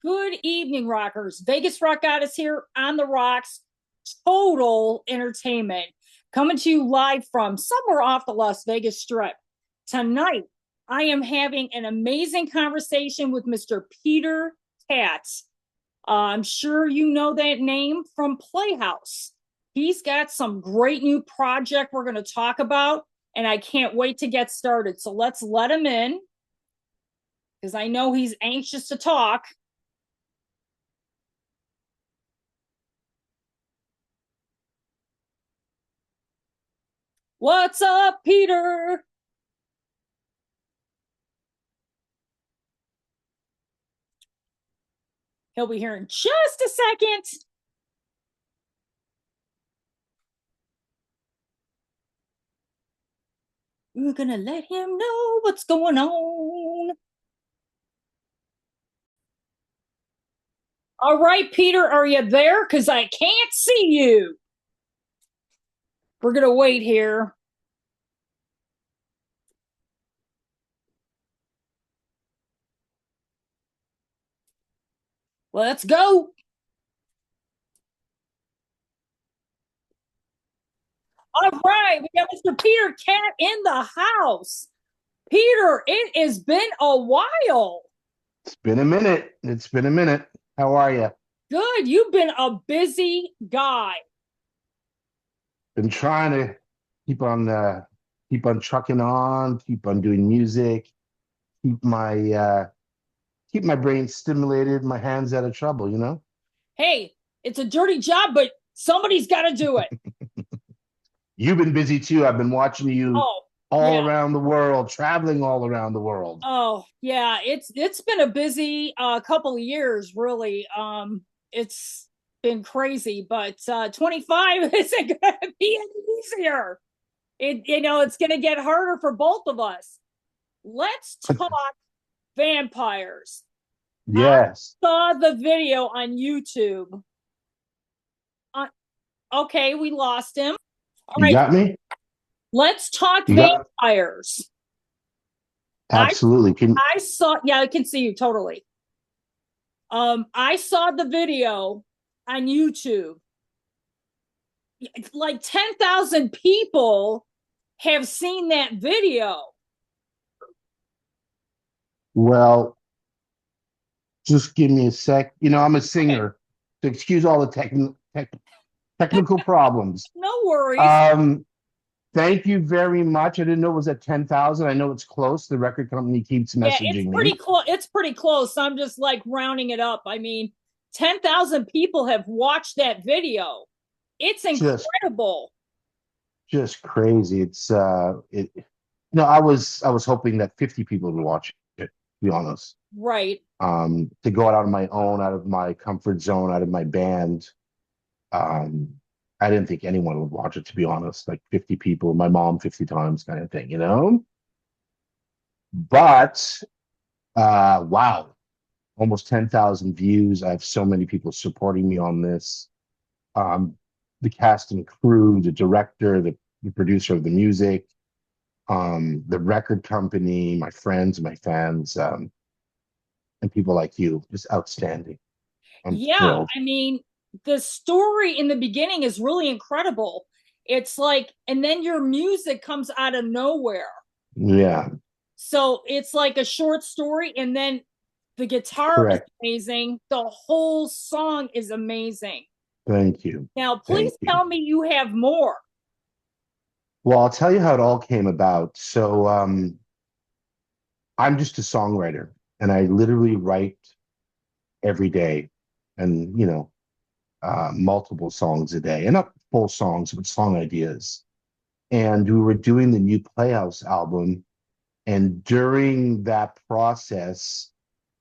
Good evening, rockers. Vegas Rock Goddess here on the rocks. Total entertainment coming to you live from somewhere off the Las Vegas Strip. Tonight, I am having an amazing conversation with Mr. Peter Katz. I'm sure you know that name from Playhouse. He's got some great new project we're going to talk about, and I can't wait to get started. So let's let him in because I know he's anxious to talk. What's up, Peter? He'll be here in just a second. We're gonna let him know what's going on. All right, Peter, are you there? Because I can't see you. We're gonna wait here. Let's go. All right, we got Mr. Peter Cat in the house. Peter, it has been a while. It's been a minute. It's been a minute. How are you? Good. You've been a busy guy. Been trying to keep on keep on trucking on, keep on doing music, keep my brain stimulated, my hands out of trouble, you know? Hey, it's a dirty job, but somebody's got to do it. You've been busy too. I've been watching you Oh, all yeah. around the world, traveling all around the world. Oh yeah, it's been a busy couple of years, really. It's been crazy, but 25 isn't going to be any easier. It's going to get harder for both of us. Let's talk vampires. I Yes. saw the video on YouTube. Uh, okay, we lost him. All You right, got me? let's talk You got vampires. I absolutely. Can I saw. Yeah, I can see you totally. I saw the video on YouTube. Like 10,000 people have seen that video. well, just give me a sec. I'm a Okay, singer. So excuse all the technical problems. no worries. Um, Thank you very much. I didn't know it was at 10,000. I know it's close. The record company keeps Yeah, it's messaging pretty me. close. It's pretty close. I'm just like rounding it up. I mean, 10,000 people have watched that video. It's Just incredible. just crazy. I was hoping that 50 people would watch it, to be honest. Right. To go out on my own, out of my comfort zone, out of my band. Um, I didn't think anyone would watch it, to be honest. Like 50 people, my mom 50 times kind of thing. But wow, almost 10,000 views. I have so many people supporting me on this. Um, the cast and crew, the director, the producer of the music, the record company, my friends, my fans, and people like you. Just outstanding. I'm Yeah. thrilled. I mean, the story in the beginning is really incredible. It's like, and then your music comes out of nowhere. Yeah, So it's like a short story, and then the guitar is correct. amazing. The whole song is amazing. Thank you. Now, please Thank you. tell me you have more. Well, I'll tell you how it all came about. So, I'm just a songwriter, and I literally write every day, and multiple songs a day, and not full songs, but song ideas. And we were doing the new Playhouse album, and during that process,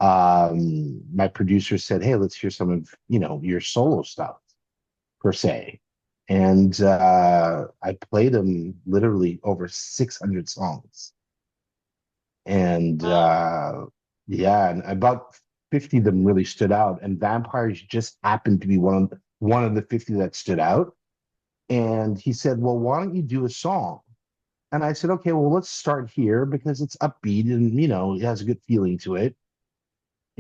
my producer said, "Hey, let's hear some of your solo stuff per se." And I played him literally over 600 songs, and Wow. yeah, and about 50 of them really stood out, and Vampires just happened to be one of the 50 that stood out. And he said, "Well, why don't you do a song?" And I said, "Okay, well, let's start here because it's upbeat and it has a good feeling to it."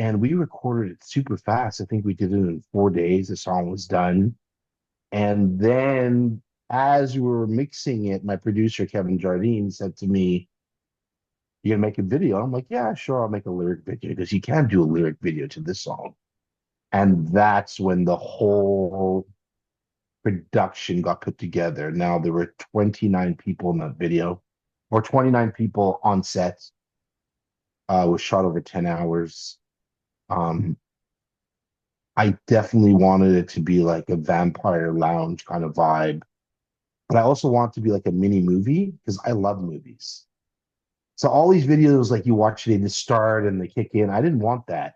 and we recorded it super fast. I think we did it in 4 days. The song was done. And then as we were mixing it, my producer, Kevin Jardine, said to me, "You gonna make a video?" I'm like, "Yeah, sure, I'll make a lyric video." Because you can't do a lyric video to this song. And that's when the whole production got put together. Now there were 29 people in that video, or 29 people on set. It was shot over 10 hours. Um, I definitely wanted it to be like a vampire lounge kind of vibe, but I also want it to be like a mini movie because I love movies. So all these videos, like you watch, they just start and they kick in. I didn't want that.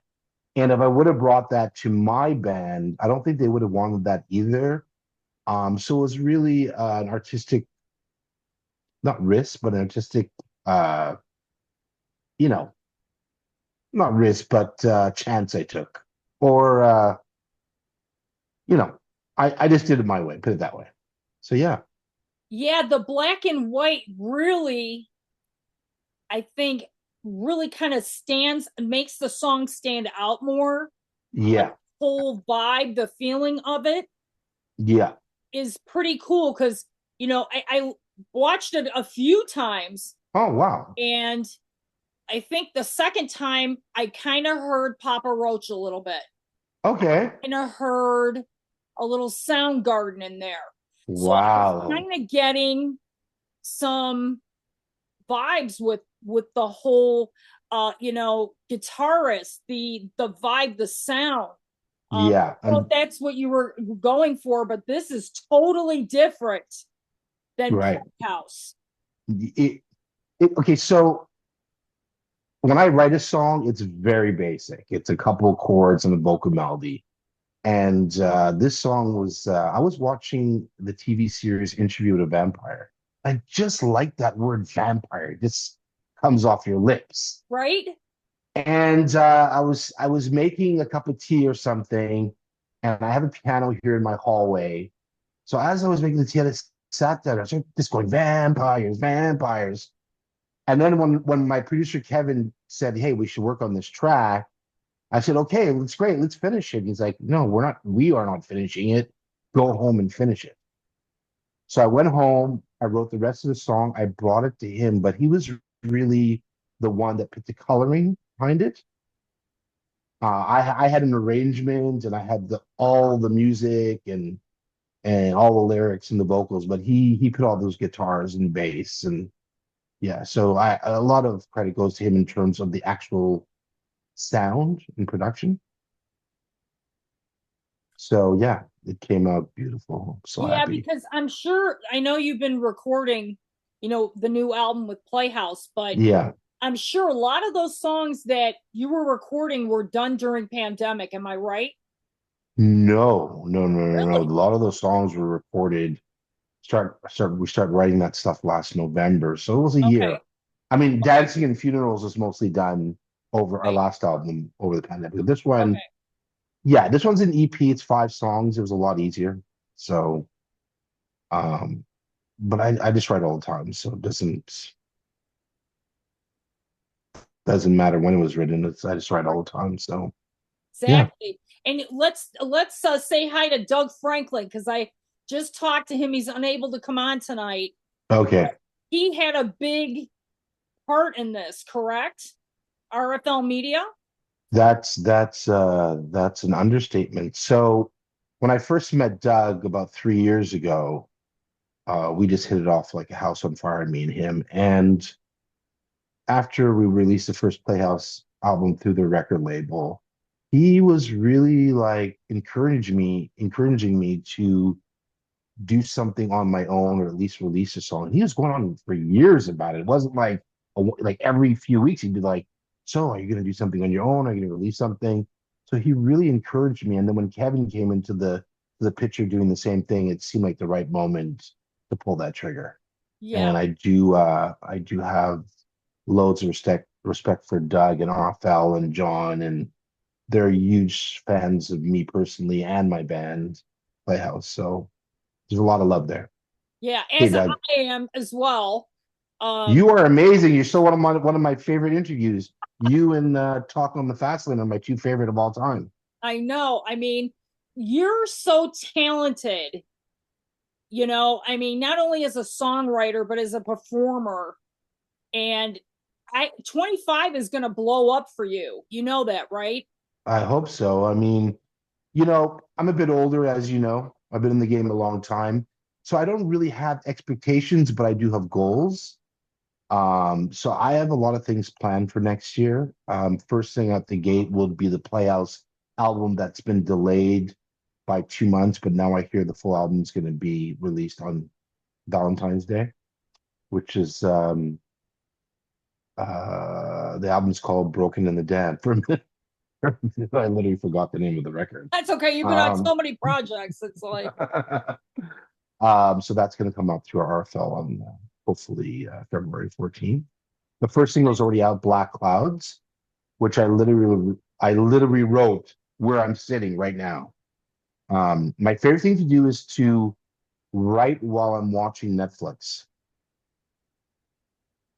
And if I would have brought that to my band, I don't think they would have wanted that either. So it was really an artistic, not risk, but an artistic, uh, you know, not risk, but chance I took. Or, you know, I just did it my way, put it that way. So yeah, Yeah, the black and white really, I think, really kind of makes the song stand out more. Like yeah, whole vibe, the feeling of it yeah. is pretty cool because I watched it a few times, Oh wow. and I think the second time I kind of heard Papa Roach a little bit. Okay. Kind of heard a little Soundgarden in there. So I was Wow. kind of getting some vibes with the whole guitarist, the vibe, the sound. Yeah. I don't know if And that's what you were going for, but this is totally different than right. Playhouse. It, okay, so when I write a song, it's very basic. It's a couple of chords and a vocal melody. And this song was, I was watching the TV series Interview with a Vampire. I just like that word vampire. It just comes off your lips. Right? And I was making a cup of tea or something, and I have a piano here in my hallway. So as I was making the tea, I just sat there. I was just going vampires, vampires. And then when my producer Kevin said, "Hey, we should work on this track," I said, "Okay, that's great. Let's finish it." He's like, "No, we're not. We are not finishing it. Go home and finish it." So I went home. I wrote the rest of the song. I brought it to him, but he was really the one that put the coloring behind it. I had an arrangement and I had all the music and all the lyrics and the vocals, but he put all those guitars and bass and yeah. So a lot of credit goes to him in terms of the actual sound and production. So yeah, it came out beautiful. I'm so Yeah, happy. because I'm sure I know you've been recording, the new album with Playhouse, but Yeah. I'm sure a lot of those songs that you were recording were done during pandemic. Am I right? No, no, no, no, no. A Really? lot of those songs were recorded. We started writing that stuff last November, so it was a Okay. year. I mean, Okay. Dancing and Funerals is mostly done over our Right. last album over the pandemic. This one, Okay. yeah, this one's an EP. It's 5 songs. It was a lot easier. So, um, but I just write all the time, so it doesn't matter when it was written. I just write all the time. So yeah. Exactly. And let's say hi to Doug Franklin because I just talked to him. He's unable to come on tonight. Okay. He had a big part in this, correct? RFL Media. That's an understatement. So when I first met Doug about 3 years ago, we just hit it off like a house on fire, me and him. And after we released the first Playhouse album through the record label, he was really like encouraging me to do something on my own or at least release a song. He was going on for years about it. It wasn't like like every few weeks he'd be like, "So, are you going to do something on your own? Are you going to release something?" So he really encouraged me. And then when Kevin came into the picture doing the same thing, it seemed like the right moment to pull that trigger. Yeah. And I do have loads of respect for Doug and Arthel and John, and they're huge fans of me personally and my band Playhouse. So there's a lot of love there. Yeah. Hey, As I Doug, am as well. Um, you are amazing. You're still one of my favorite interviews. You and Talk on the Fast Lane are my two favorite of all time. I know. I mean, you're so talented. I mean, not only as a songwriter, but as a performer. And 25 is going to blow up for you. You know that, right? I hope so. I mean, I'm a bit older, as you know. I've been in the game a long time. So I don't really have expectations, but I do have goals. So I have a lot of things planned for next year. First thing at the gate will be the Playhouse album that's been delayed by 2 months, but now I hear the full album is going to be released on Valentine's Day, which is the album's called Broken in the Dam. For a minute, I literally forgot the name of the record. That's okay. You've been on Um, so many projects. It's like, so that's going to come out through RFL on hopefully February 14th. The first single is already out, Black Clouds, which I literally wrote where I'm sitting right now. My favorite thing to do is to write while I'm watching Netflix.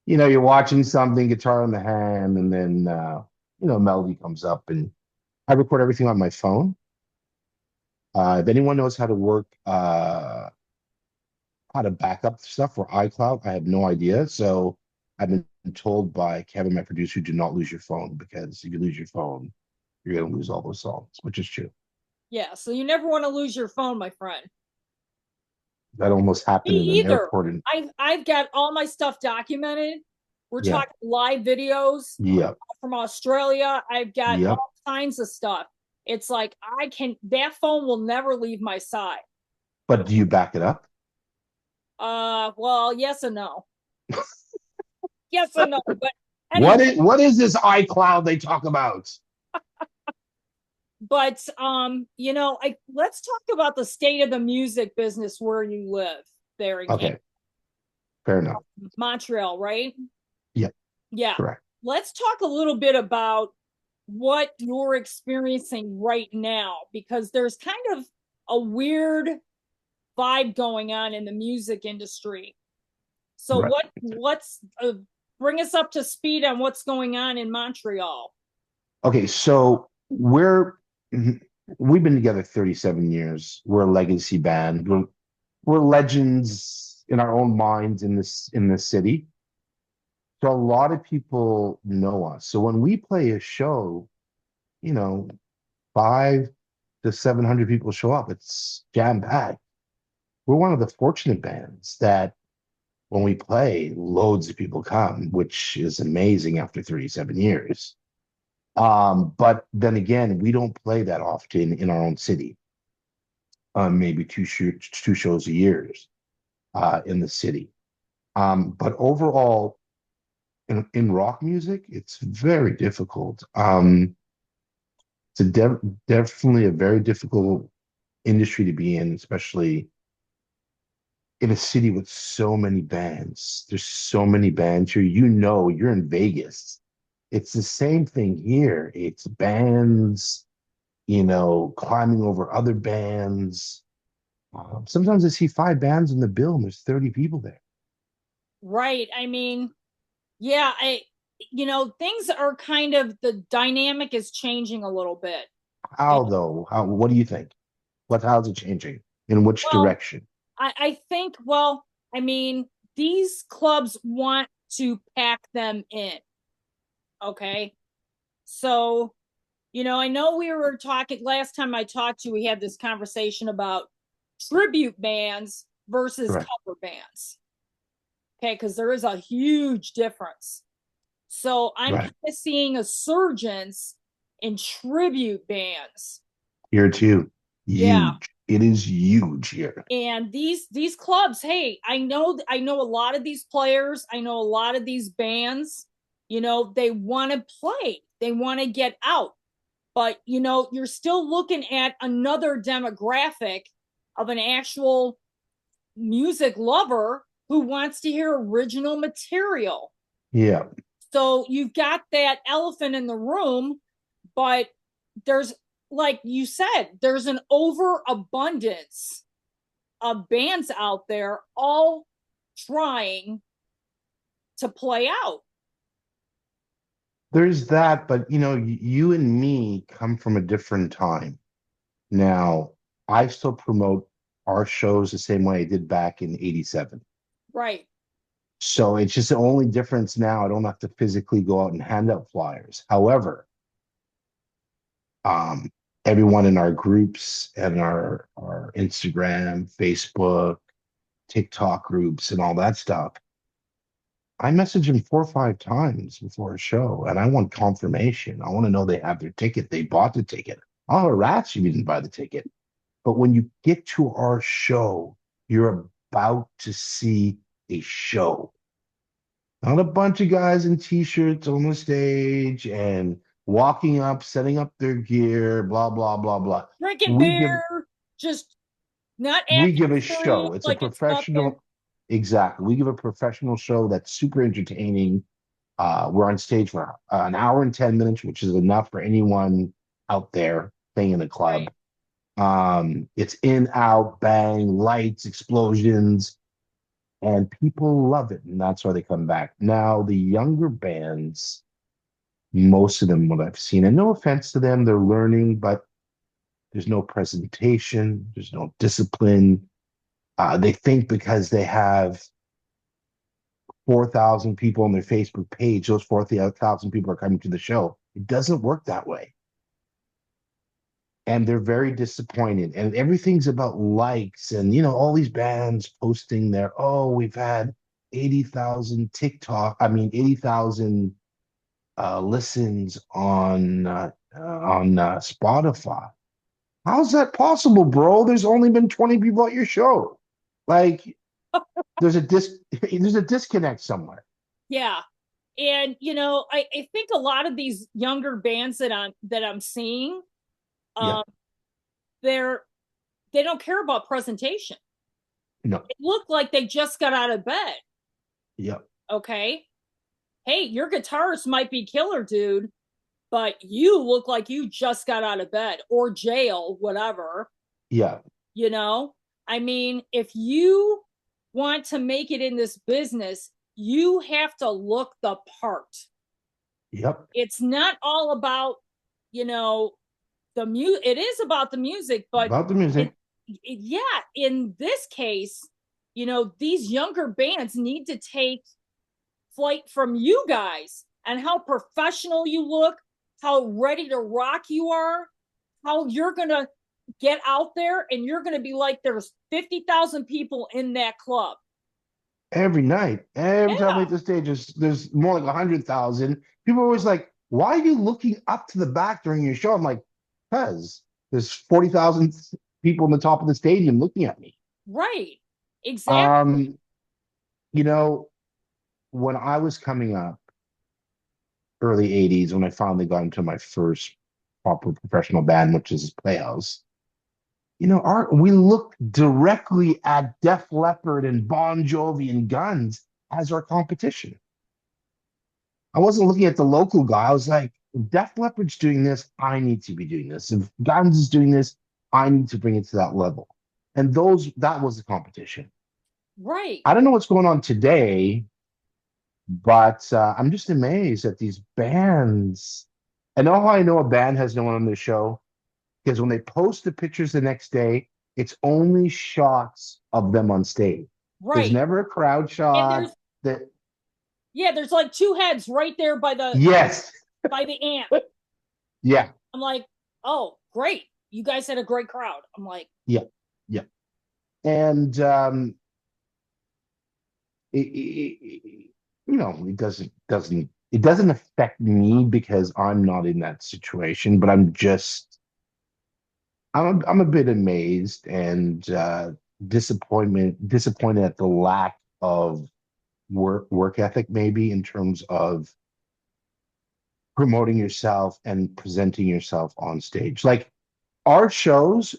You're watching something, guitar in the hand, and then melody comes up, and I record everything on my phone. If anyone knows how to work, how to back up stuff for iCloud, I have no idea. So I've been told by Kevin, my producer, do not lose your phone because if you lose your phone, you're going to lose all those songs, which is true. yeah. So you never want to lose your phone, my friend. That almost Me happened in an either. airport. And I've got all my stuff documented. We're yeah, talking live videos yep, from Australia. I've got yep. all kinds of stuff. It's like that phone will never leave my side. But do you back it up? Well, yes and no. Yes and no. But What anyway, is what is this iCloud they talk about? but let's talk about the state of the music business where you live there in Canada, Okay, fair enough. Montreal, right? Yep, Yeah. correct. Let's talk a little bit about what you're experiencing right now because there's kind of a weird vibe going on in the music industry. So Right. what's bring us up to speed on what's going on in Montreal. Okay, so we've been together 37 years. We're a legacy band. We're legends in our own minds in this city. So a lot of people know us. So when we play a show, you know, 500 to 700 people show up. It's jam packed. We're one of the fortunate bands that when we play, loads of people come, which is amazing after 37 years. But then again, we don't play that often in our own city. Maybe two shows a year in the city. But overall, in rock music, it's very difficult. It's definitely a very difficult industry to be in, especially in a city with so many bands. There's so many bands here. You're in Vegas. It's the same thing here. It's bands, climbing over other bands. Sometimes I see 5 bands in the bill and there's 30 people there. Right. I mean, yeah, things are kind of the dynamic is changing a little bit. How though? What do you think? How's it changing? In which Well, direction? I think, well, I mean, these clubs want to pack them in. Okay. So, I know we were talking last time I talked to you, we had this conversation about tribute bands versus Correct. cover bands. Okay. Because there is a huge difference. So I'm kind Right. of seeing a surgence in tribute bands. Here too. Yeah. Huge. It is huge here. And these clubs, hey, I know a lot of these players, I know a lot of these bands, they want to play, they want to get out, but you're still looking at another demographic of an actual music lover who wants to hear original material. Yeah. So you've got that elephant in the room, but there's, like you said, there's an overabundance of bands out there all trying to play out. there's that, but you and me come from a different time. Now, I still promote our shows the same way I did back in 87. Right. So it's just the only difference now. I don't have to physically go out and hand out flyers. However, um, everyone in our groups and our Instagram, Facebook, TikTok groups, and all that stuff, I message them 4 or 5 times before a show, and I want confirmation. I want to know they have their ticket, they bought the ticket. I'll harass you if you didn't buy the ticket. But when you get to our show, you're about to see a show. Not a bunch of guys in t-shirts on the stage and walking up, setting up their gear, blah, blah, blah, blah. Drinking We beer, give just not we acting give a silly show. It's a like it's nothing. professional, exactly. We give a professional show that's super entertaining. We're on stage for an hour and 10 minutes, which is enough for anyone out there playing in a club. Right. It's in, out, bang, lights, explosions, and people love it, and that's why they come back. Now, the younger bands, most of them, what I've seen, and no offense to them, they're learning, but there's no presentation, there's no discipline. They think because they have 4,000 people on their Facebook page, those 4,000 people are coming to the show. It doesn't work that way. And they're very disappointed. And everything's about likes and, all these bands posting their, oh, we've had 80,000 TikTok, I mean, 80,000 listens on Spotify. How's that possible, bro? There's only been 20 people at your show. Like, there's a disconnect somewhere. Yeah. And I think a lot of these younger bands that I'm seeing, Yeah. um, they're they don't care about presentation. No. It looked like they just got out of bed. Yeah. Okay. Hey, your guitarist might be killer, dude, but you look like you just got out of bed or jail, whatever. Yeah. You know, I mean, if you want to make it in this business, you have to look the part. Yep. It's not all about, you know, the music. It is about the music, but About the it, music. yeah, in this case, these younger bands need to take flight from you guys and how professional you look, how ready to rock you are, how you're going to get out there and you're going to be like there's 50,000 people in that club. Every night, every time we Yeah, hit the stage, there's more like 100,000. People are always like, "Why are you looking up to the back during your show?" I'm like, "Because there's 40,000 people in the top of the stadium looking at me." right. Exactly. Um, you know, when I was coming up, early '80s, when I finally got into my first proper professional band, which is Playhouse, our we look directly at Def Leppard and Bon Jovi and Guns as our competition. I wasn't looking at the local guy. I was like, if Def Leppard's doing this, I need to be doing this. If Guns is doing this, I need to bring it to that level. And that was the competition. Right. I don't know what's going on today, but I'm just amazed at these bands. I know how I know a band has no one on their show because when they post the pictures the next day, it's only shots of them on stage. There's Right. never a crowd And shot. That there's like two heads right there by the Yes, amp. yeah, I'm like, "Oh, great. You guys had a great crowd." I'm like, yeah, yeah. And it doesn't affect me because I'm not in that situation, but I'm a bit amazed and disappointed at the lack of work ethic, maybe in terms of promoting yourself and presenting yourself on stage. Like our shows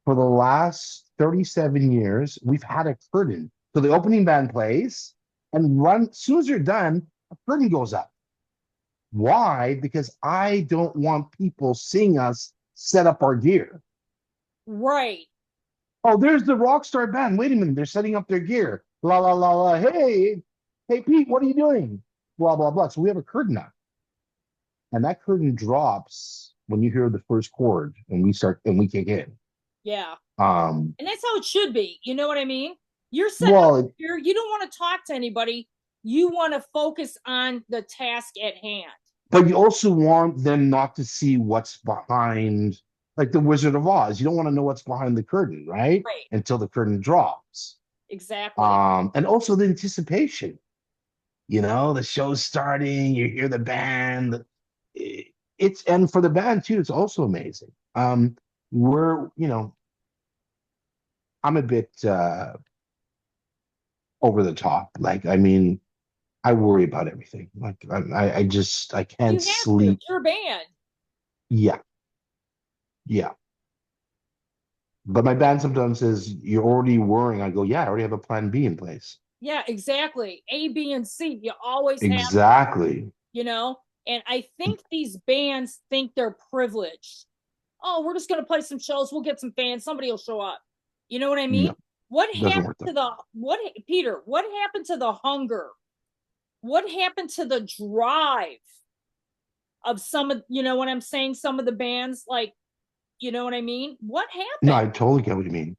for the last 37 years, we've had a curtain. So the opening band plays and as soon as you're done, a curtain goes up. Why? Because I don't want people seeing us set up our gear. "Right. Oh, there's the rock star band. Wait a minute, they're setting up their gear. La la la la. Hey, Pete, what are you doing? Blah blah blah. So we have a curtain up. And that curtain drops when you hear the first chord and we kick in. Yeah. Um, And that's how it should be. You know what I mean? You're sitting up well, here, you don't want to talk to anybody. You want to focus on the task at hand. but you also want them not to see what's behind, like the Wizard of Oz. You don't want to know what's behind the curtain, right? Right. Until the curtain drops. Exactly. And also the anticipation. The show's starting, you hear the band. It's and for the band too, it's also amazing. We're, I'm a bit over the top. Like, I mean, I worry about everything. Like, I can't You have to. sleep. It's your band. Yeah, yeah. But my band sometimes says, "You're already worrying." I go, "Yeah, I already have a plan B in place." Yeah, exactly. A, B, and C. You always have, Exactly. you know? And I think these bands think they're privileged. Oh, we're just going to play some shows. We'll get some fans. Somebody will show up. You know what I mean? No, What doesn't happened work that to way. Peter, what happened to the hunger? What happened to the drive of some of, you know what I'm saying? Some of the bands, like, you know what I mean? What No, happened? I totally get what you mean.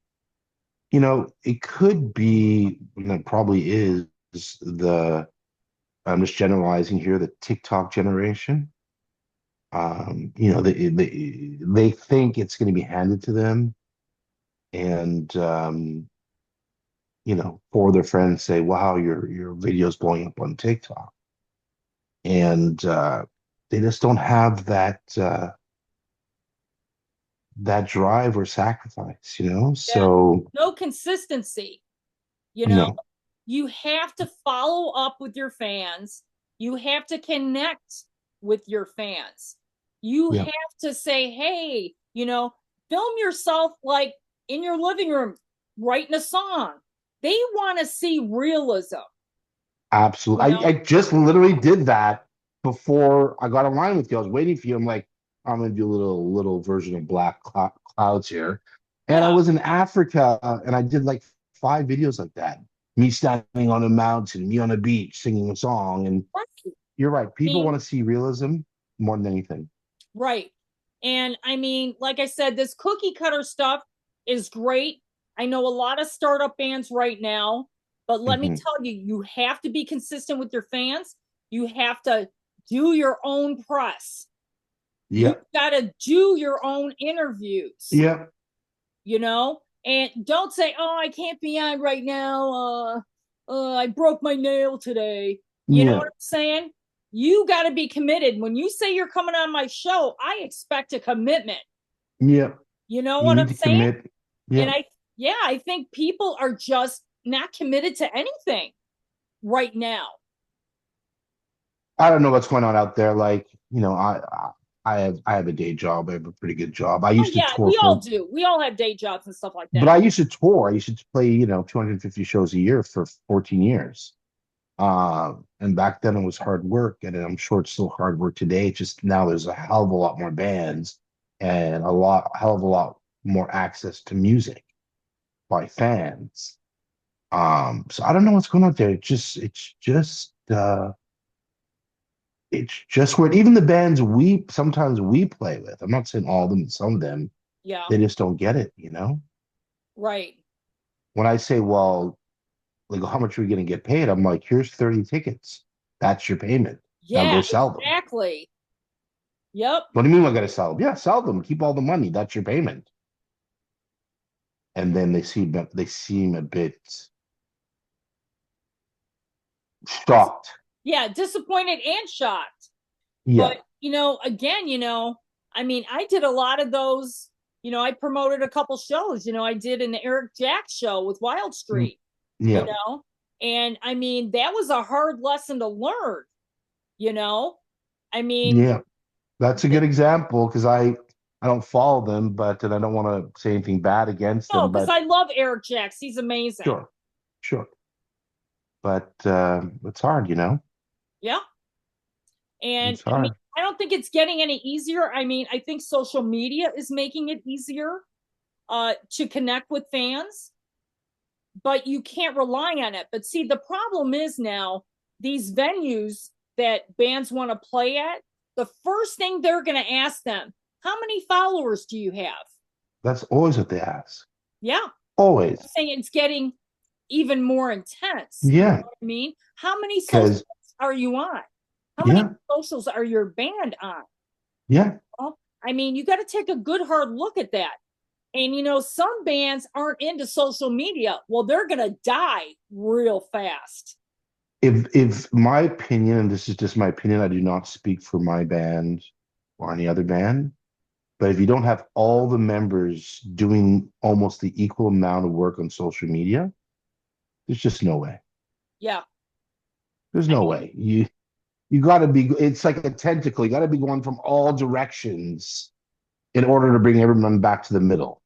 It could be, and it probably is the, I'm just generalizing here, the TikTok generation. They think it's going to be handed to them, and four of their friends say, "Wow, your video's blowing up on TikTok," and they just don't have that drive or sacrifice, Yeah. So No consistency. You know, no, you have to follow up with your fans. You have to connect with your fans. You yeah, have to say, hey, film yourself like in your living room writing a song. They want to see realism, you absolutely. know? I just literally did that before I got online with you. I was waiting for you. I'm like, I'm gonna do a little version of Black Clouds here, and I Yeah. was in Africa, and I did like 5 videos like that. Me standing on a mountain, me on a beach singing a song, and Right. you're right. I People mean, want to see realism more than anything. right. And I mean, like I said, this cookie cutter stuff is great. I know a lot of startup bands right now, but let me Hmm. tell you, you have to be consistent with your fans. You have to do your own press. You Yep, got to do your own interviews, yep, and don't say, oh, I can't be on right now. I broke my nail today. You know yeah, what I'm saying? You got to be committed. When you say you're coming on my show, I expect a commitment. yep. You know You what need I'm to saying? commit. And Yep. yeah, I think people are just not committed to anything right now. I don't know what's going on out there. Like, I have a day job. I have a pretty good job. I Oh, used to yeah, tour we all for, do. We all have day jobs and stuff like but that. I used to tour. I used to play, 250 shows a year for 14 years. And back then it was hard work, and I'm sure it's still hard work today. It's just now there's a hell of a lot more bands and hell of a lot more access to music by fans. So I don't know what's going on there. It's just weird. Even the bands we play with, I'm not saying all of them, some of them, Yeah, they just don't get it. right. When I say, well, like, how much are we going to get paid? I'm like, here's 30 tickets. That's your payment. Now Yeah, go sell them. exactly. Yep. What do you mean I got to sell them? Yeah, sell them. Keep all the money. That's your payment. And then they seem a bit shocked. Yeah, disappointed and shocked. Yeah. But, again, I mean, I did a lot of those. I promoted a couple shows. I did an Eric Jacks show with Wild Mm, Street, you yeah. know, and I mean, that was a hard lesson to learn, you know. I mean, Yeah. That's a good example because I don't follow them, but and I don't want to say anything bad against no, them, because but I love Eric Jacks. He's amazing. sure, sure. But it's hard. Yeah. And It's I mean, hard. I don't think it's getting any easier. I mean, I think social media is making it easier to connect with fans, but you can't rely on it. But see, the problem is now these venues that bands want to play at, the first thing they're going to ask them, how many followers do you have? That's always what they ask. Yeah. Always. I'm saying it's getting even more intense. You know Yeah. what I mean? How many socials Because, are you on? How many yeah. socials are your band on? Yeah. Well, I mean, you got to take a good hard look at that. And some bands aren't into social media. Well, they're going to die real fast. If my opinion, and this is just my opinion, I do not speak for my band or any other band, but if you don't have all the members doing almost the equal amount of work on social media, there's just no way. Yeah. There's I no mean, way. You got to be. It's like a tentacle. You got to be going from all directions in order to bring everyone back to the middle.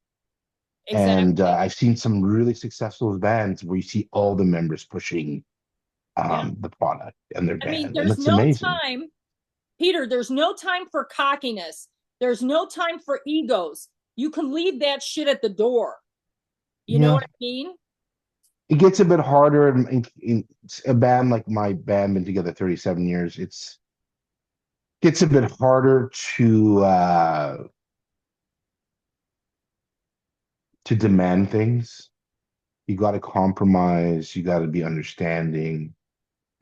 And exactly. I've seen some really successful bands where you see all the members pushing Yeah. the product and their I mean, band, and there's it's no amazing. time, Peter, there's no time for cockiness. There's no time for egos. You can leave that shit at the door. You know Yeah, what I mean? it gets a bit harder in a band like my band, been together 37 years. It's gets a bit harder to demand things. You got to compromise. You got to be understanding,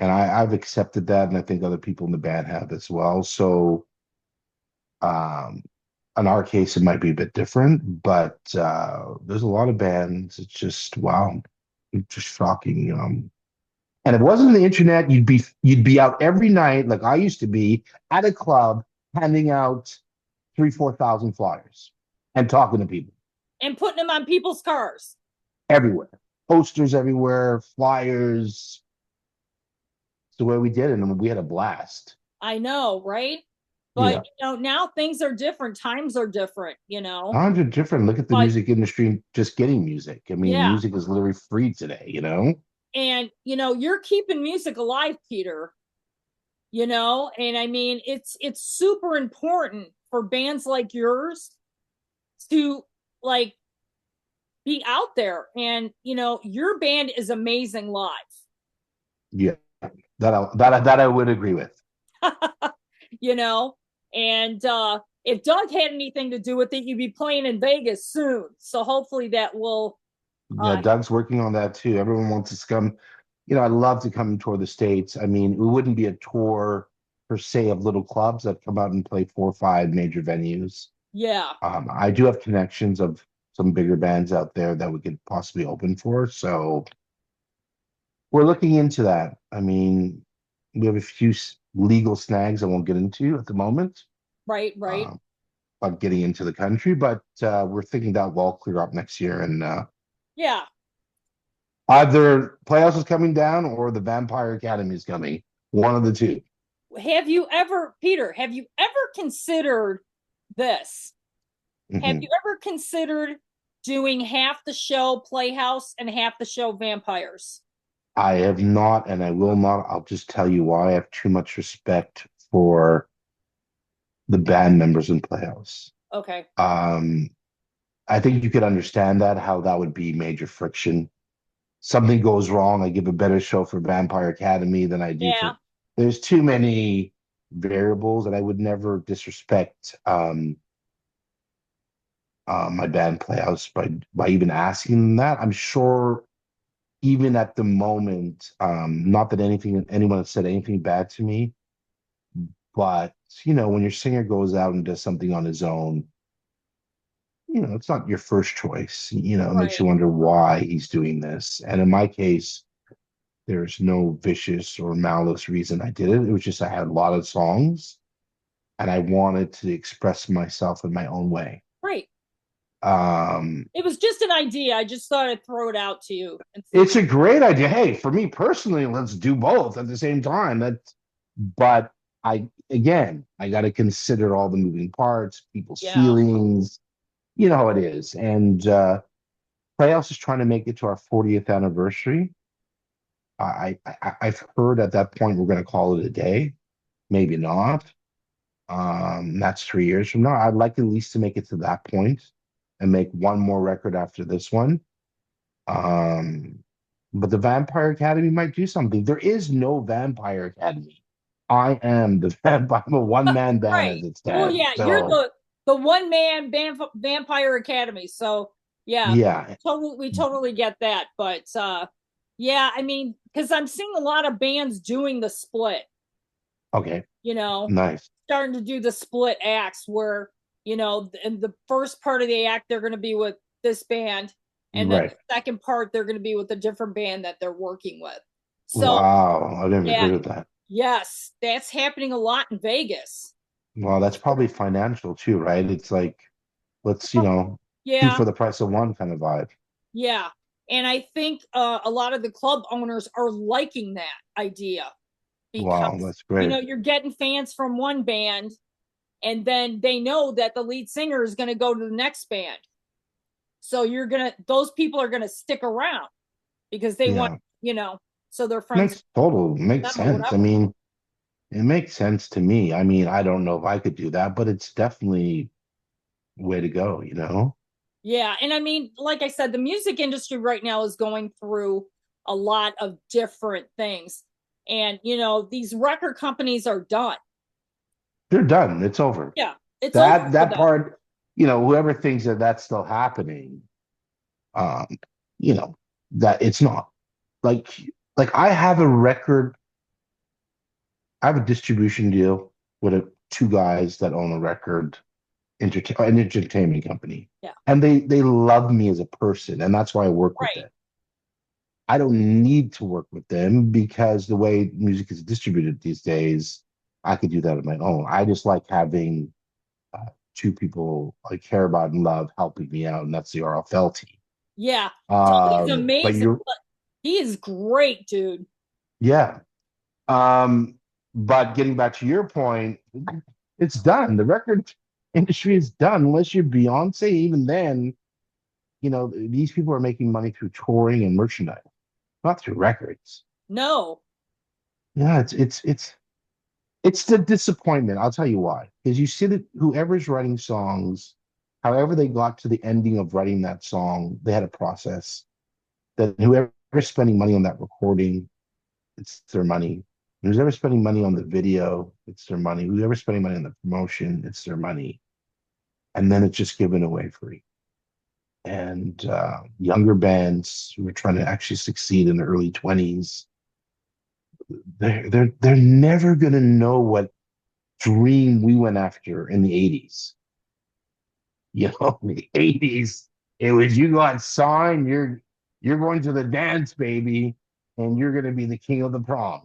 and I've accepted that, and I think other people in the band have as well. So, um, in our case, it might be a bit different, but there's a lot of bands. It's just wow, it's just shocking. And if it wasn't the internet, you'd be out every night, like I used to be, at a club, handing out 4,000 flyers and talking to people And putting them on people's cars. everywhere, posters everywhere, flyers. It's the way we did it, and we had a blast. I know, right? But Yeah, now things are different. Times are different. 100 different. Look at the But music industry, just getting music. I mean, yeah. music is literally free today. And you're keeping music alive, Peter. And I mean, it's super important for bands like yours to like be out there. And your band is amazing live. Yeah, that I would agree with. you know and if Doug had anything to do with it, you'd be playing in Vegas soon, so hopefully that will Yeah, uh Doug's working on that too. Everyone wants us to come. I'd love to come and tour the States. I mean, it wouldn't be a tour per se of little clubs that come out and play 4 or 5 major venues. yeah. I do have connections of some bigger bands out there that we could possibly open for. So we're looking into that. I mean, we have a few legal snags I won't get into at the moment, Right. um, about getting into the country, but we're thinking that will all clear up next year, and Yeah. either Playhouse is coming down or the Vampire Academy is coming. One of the two. Have you ever considered this? Have Mhm. you ever considered doing half the show Playhouse and half the show Vampires? I have not, and I will not. I'll just tell you why. I have too much respect for the band members in Playhouse. Okay. Um, I think you could understand that, how that would be major friction. Something goes wrong, I give a better show for Vampire Academy than I do Yeah. for. There's too many variables, that I would never disrespect my band Playhouse by even asking them that. I'm sure even at the moment, not that anyone has said anything bad to me, but when your singer goes out and does something on his own, it's not your first choice. It makes you Right. wonder why he's doing this. And in my case, there's no vicious or malice reason I did it. It was just I had a lot of songs and I wanted to express myself in my own way. Right. Um, It was just an idea. I just thought I'd throw it out to you and see. it's a great idea. Hey, for me personally, let's do both at the same time. But I got to consider all the moving parts, people's Yeah. feelings. You know how it is. And Playhouse is trying to make it to our 40th anniversary. I've heard at that point we're going to call it a day, maybe not. That's 3 years from now. I'd like at least to make it to that point and make one more record after this one. Um, but the Vampire Academy might do something. There is no Vampire Academy. I am the I'm a one man band as Right. it Well, stands. yeah, you're So the one man Vampire Academy. So yeah, yeah, totally we totally get that. But yeah, I mean, because I'm seeing a lot of bands doing the split, okay, you know, nice, starting to do the split acts where, in the first part of the act they're gonna be with this band, and then right. the second part they're gonna be with a different band that they're working with. So Wow, I've never yeah, heard of that. yes, that's happening a lot in Vegas. Well, that's probably financial too, right? It's like let's two Yeah, for the price of one kind of vibe. yeah. And I think a lot of the club owners are liking that idea Wow, because, that's great. you're getting fans from one band and then they know that the lead singer is going to go to the next band. So those people are going to stick around because they want, Yeah, so they're friends with makes them or sense. I whatever. mean, it makes sense to me. I mean, I don't know if I could do that, but it's definitely way to go, you know? Yeah. And I mean, like I said, the music industry right now is going through a lot of different things. And, these record companies are done. They're done. It's over. Yeah. It's over for That them. part, whoever thinks that that's still happening, um, you know, that it's not. Like I have a record, I have a distribution deal with two guys that own a an entertainment company. Yeah. And they love me as a person, and that's why I work with Right. them. I don't need to work with them because the way music is distributed these days, I could do that on my own. I just like having two people I care about and love helping me out, and that's the RFL team. Yeah. Tony's But amazing. you're, He is great, dude. yeah. But getting back to your point, it's done. The record industry is done. Unless you're Beyonce, even then, these people are making money through touring and merchandise, not through records. No. Yeah, it's the disappointment. I'll tell you why. Because you see that whoever's writing songs, however they got to the ending of writing that song, they had a process. That whoever's spending money on that recording, it's their money. Who's ever spending money on the video, it's their money. Who's ever spending money on the promotion, it's their money. And then it's just given away free. And younger bands who are trying to actually succeed in the early 20s, they're never gonna know what dream we went after in the 80s. The 80s, it was you got signed, you're going to the dance, baby, and you're gonna be the king of the prom.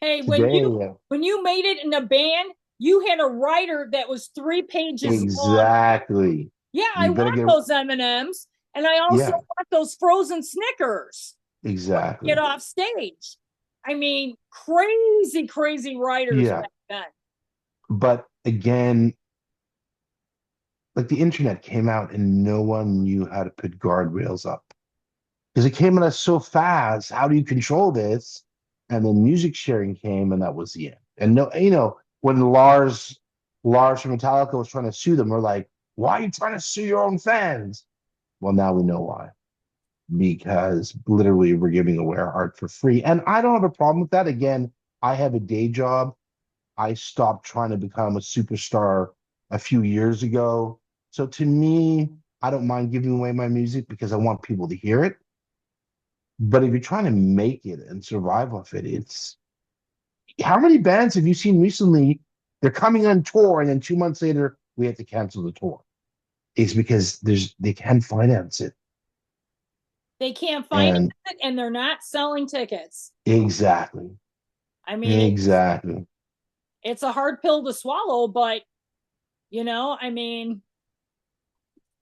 Hey, Today, when you made it in a band, you had a writer that was 3 pages long. exactly. Yeah, I You better want get those M&Ms, and I also yeah, want those frozen Snickers. Get exactly. off stage. I mean, crazy, crazy writers Yeah. back then. But again, like the internet came out and no one knew how to put guardrails up because it came at us so fast. How do you control this? And then music sharing came, and that was the end. And no, when Lars from Metallica was trying to sue them, we're like, why are you trying to sue your own fans? Well, now we know why. Because literally we're giving away our art for free. And I don't have a problem with that. Again, I have a day job. I stopped trying to become a superstar a few years ago. So to me, I don't mind giving away my music because I want people to hear it. But if you're trying to make it and survive off it, it's how many bands have you seen recently? They're coming on tour, and then 2 months later, we have to cancel the tour. It's because they can't finance it. They can't finance And it, and they're not selling tickets. exactly, I mean, exactly. it's a hard pill to swallow, but I mean,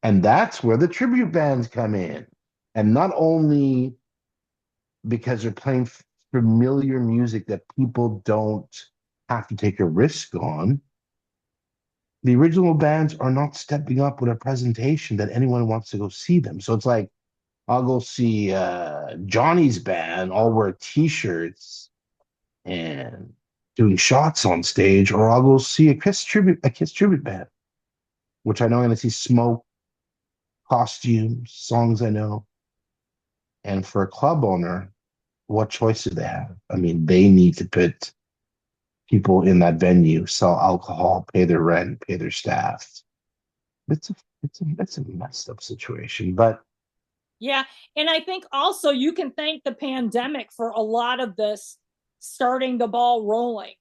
And that's where the tribute bands come in. And not only because they're playing familiar music that people don't have to take a risk on, the original bands are not stepping up with a presentation that anyone wants to go see them. So it's like, I'll go see Johnny's band, I'll wear t-shirts and doing shots on stage, or I'll go see a Kiss tribute band, which I know I'm going to see smoke, costumes, songs I know. And for a club owner, what choice do they have? I mean, they need to put people in that venue sell alcohol, pay their rent, pay their staff. It's a it's a messed up situation. But Yeah. And I think also you can thank the pandemic for a lot of this starting the ball rolling.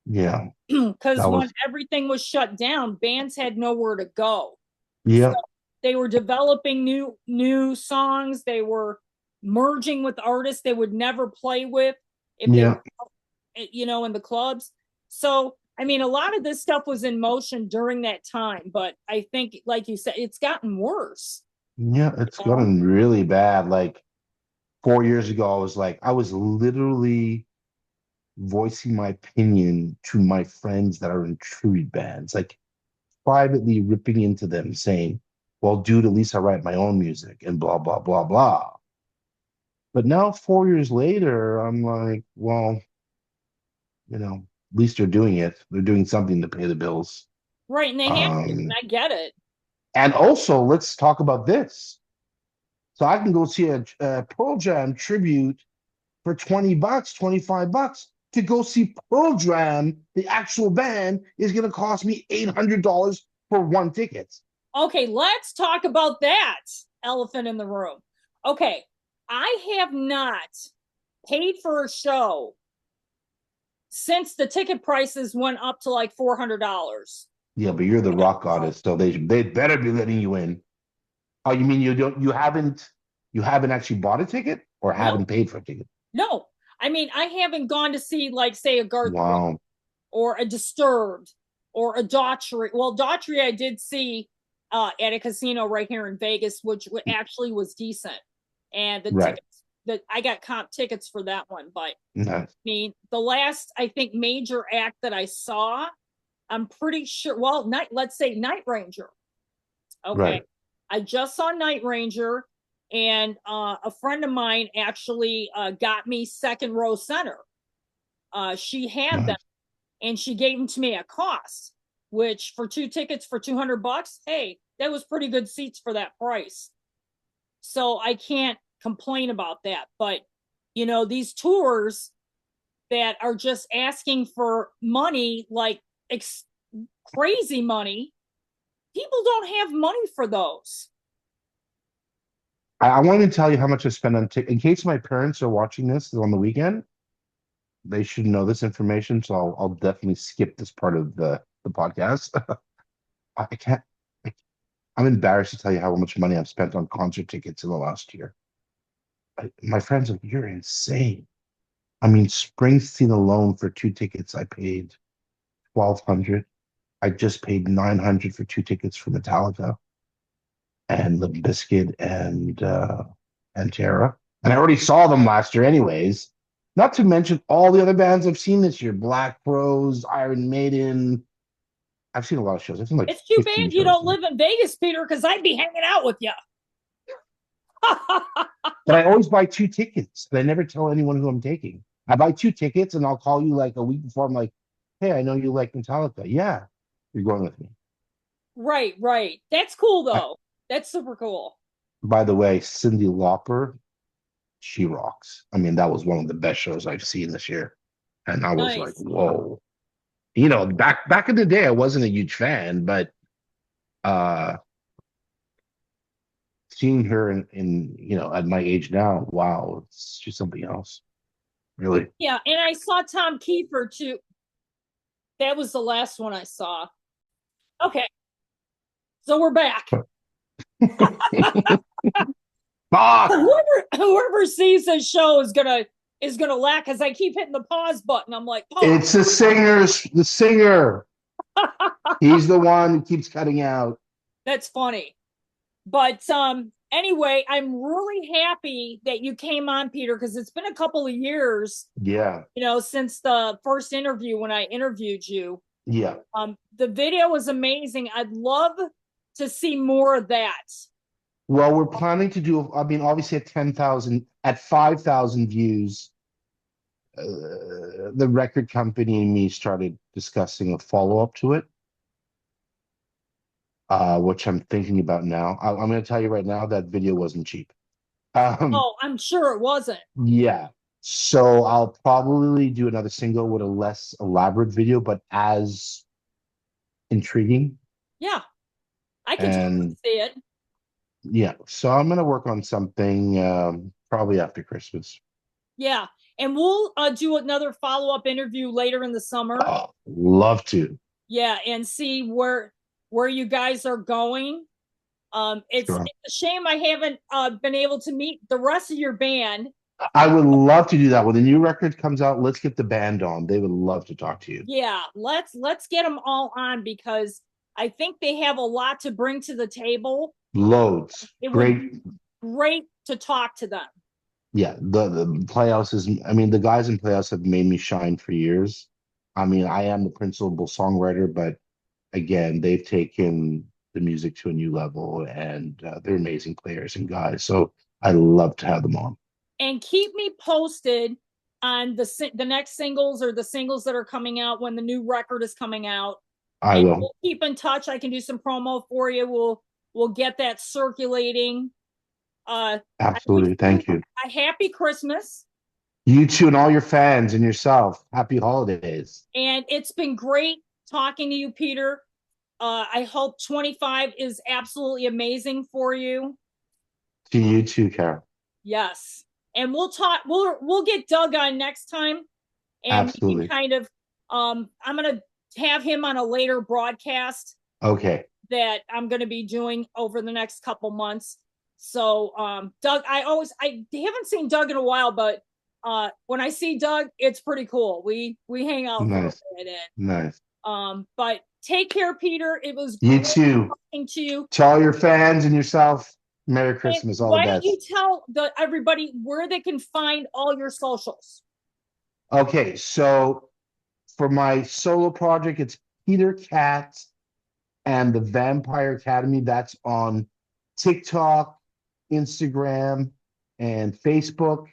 yeah, Because that when was everything was shut down, bands had nowhere to go. So yeah, they were developing new songs. They were merging with artists they would never play with if they yeah, were, in the clubs. So I mean, a lot of this stuff was in motion during that time, but I think, like you said, it's gotten worse. yeah. It's You know? gotten really bad. Like 4 years ago, I was literally voicing my opinion to my friends that are in tribute bands, like privately ripping into them, saying, "Well, dude, at least I write my own music," and blah blah blah blah. But now, 4 years later, I'm like, well, at least they're doing it. They're doing something to pay the bills. Right, and they have to, and Um, I get it. and also, let's talk about this. So I can go see a Pearl Jam tribute for $20, $25. To go see Pearl Jam, the actual band, is going to cost me $800 for one ticket. Okay, let's talk about that elephant in the room. Okay, I have not paid for a show since the ticket prices went up to like $400. Yeah, but you're the rock goddess, so they better be letting you in. Oh, you mean you haven't actually bought a ticket or No, haven't paid for a ticket? no. I mean, I haven't gone to see, like, say, a Garth Brooks Wow. or a Disturbed or a Daughtry. Well, Daughtry I did see at a casino right here in Vegas, which actually was decent. And the Right. tickets that I got comp tickets for that one. But I Nice. mean, the last, I think, major act that I saw, I'm pretty sure. Well, let's say Night Ranger. Okay, Right. I just saw Night Ranger, and a friend of mine actually got me second row center. She had them, Nice. and she gave them to me at cost, which for two tickets for $200, hey, that was pretty good seats for that price. So I can't complain about that. But these tours that are just asking for money, like crazy money, people don't have money for those. I wanted to tell you how much I spent on ticket in case my parents are watching this on the weekend. They should know this information, so I'll definitely skip this part of the podcast. I can't. I, I'm embarrassed to tell you how much money I've spent on concert tickets in the last year. My friends are like, "You're insane." I mean, Springsteen alone for two tickets, I paid 1,200. I just paid 900 for two tickets for Metallica and Limp Bizkit and Terra. And I already saw them last year, anyways. Not to mention all the other bands I've seen this year: Black Crowes, Iron Maiden. I've seen a lot of shows. I've seen like It's too 15 bad you shows don't now. live in Vegas, Peter, because I'd be hanging out with you. But I always buy two tickets, and I never tell anyone who I'm taking. I buy two tickets, and I'll call you like a week before. I'm like, "Hey, I know you like Metallica. Yeah, you're going with me." Right, right. That's cool I, though. That's super cool. by the way, Cyndi Lauper, she rocks. I mean, that was one of the best shows I've seen this year, and I was like, Nice. "Whoa!" Back in the day, I wasn't a huge fan, but uh, seeing her in at my age now, wow, it's just something else, really. Yeah, and I saw Tom Kiefer too. That was the last one I saw. Okay, so we're back. Fuck! Whoever sees this show is gonna laugh because I keep hitting the pause button. I'm like, pause. It's the singer. He's the one who keeps cutting out. That's funny. But anyway, I'm really happy that you came on, Peter, because it's been a couple of years, Yeah, since the first interview when I interviewed you. yeah. The video was amazing. I'd love to see more of that. Well, we're planning to do. I mean, obviously at 10,000, at 5,000 views, the record company and me started discussing a follow up to it, which I'm thinking about now. I'm going to tell you right now that video wasn't cheap. Um, Oh, I'm sure it wasn't. yeah. So I'll probably do another single with a less elaborate video, but as intriguing. Yeah, I can totally And see it. yeah, so I'm gonna work on something probably after Christmas. Yeah, and we'll do another follow-up interview later in the summer. Oh, love to. Yeah, and see where you guys are going. Sure. It's a shame I haven't been able to meet the rest of your band. I would love to do that. When the new record comes out, let's get the band on. They would love to talk to you. Yeah, let's get them all on because I think they have a lot to bring to the table. Loads. It would Great. be great to talk to them. Yeah, the Playhouse is, I mean, the guys in Playhouse have made me shine for years. I mean, I am the principal songwriter, but again, they've taken the music to a new level and they're amazing players and guys. So I love to have them on. And keep me posted on the next singles or the singles that are coming out when the new record is coming out. I And will. we'll keep in touch. I can do some promo for you. We'll get that circulating. I wish Absolutely. you Thank you. a happy Christmas. You too, and all your fans and yourself. Happy holidays And it's been great talking to you, Peter. I hope 25 is absolutely amazing for you. to you too, Carol. Yes. And we'll talk, we'll get Doug on next time and we can Absolutely. kind of I'm gonna have him on a later broadcast Okay. that I'm gonna be doing over the next couple months. So Doug, I haven't seen Doug in a while, but when I see Doug, it's pretty cool. We hang out for a Nice. bit and Nice. but take care, Peter. It was You great too. talking to you. To all your fans and yourself, Merry And Christmas. All the why don't you best. tell everybody where they can find all your socials? Okay, so for my solo project, it's Peter Cat and the Vampire Academy. That's on TikTok, Instagram, and Facebook,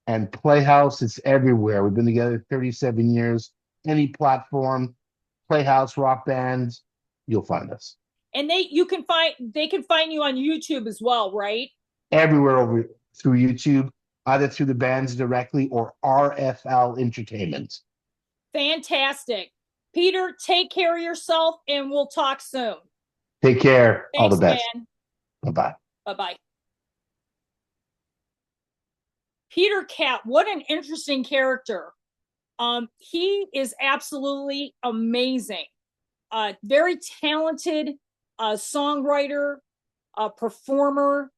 and Playhouse. It's everywhere. We've been together 37 years. Any platform, Playhouse Rock Band, you'll find us. And they can find you on YouTube as well, right? Everywhere over through YouTube, either through the bands directly or RFL Entertainment. Fantastic. Peter, take care of yourself and we'll talk soon. Take care. All the Thanks, best. man. Bye bye. Bye bye. Peter Cat, what an interesting character. He is absolutely amazing. Very talented songwriter, performer.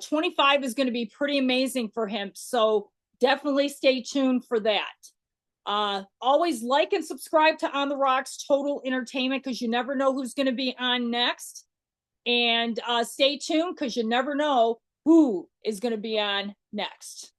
25 is going to be pretty amazing for him. So definitely stay tuned for that. Always like and subscribe to On the Rocks Total Entertainment because you never know who's going to be on next. And stay tuned because you never know who is going to be on next.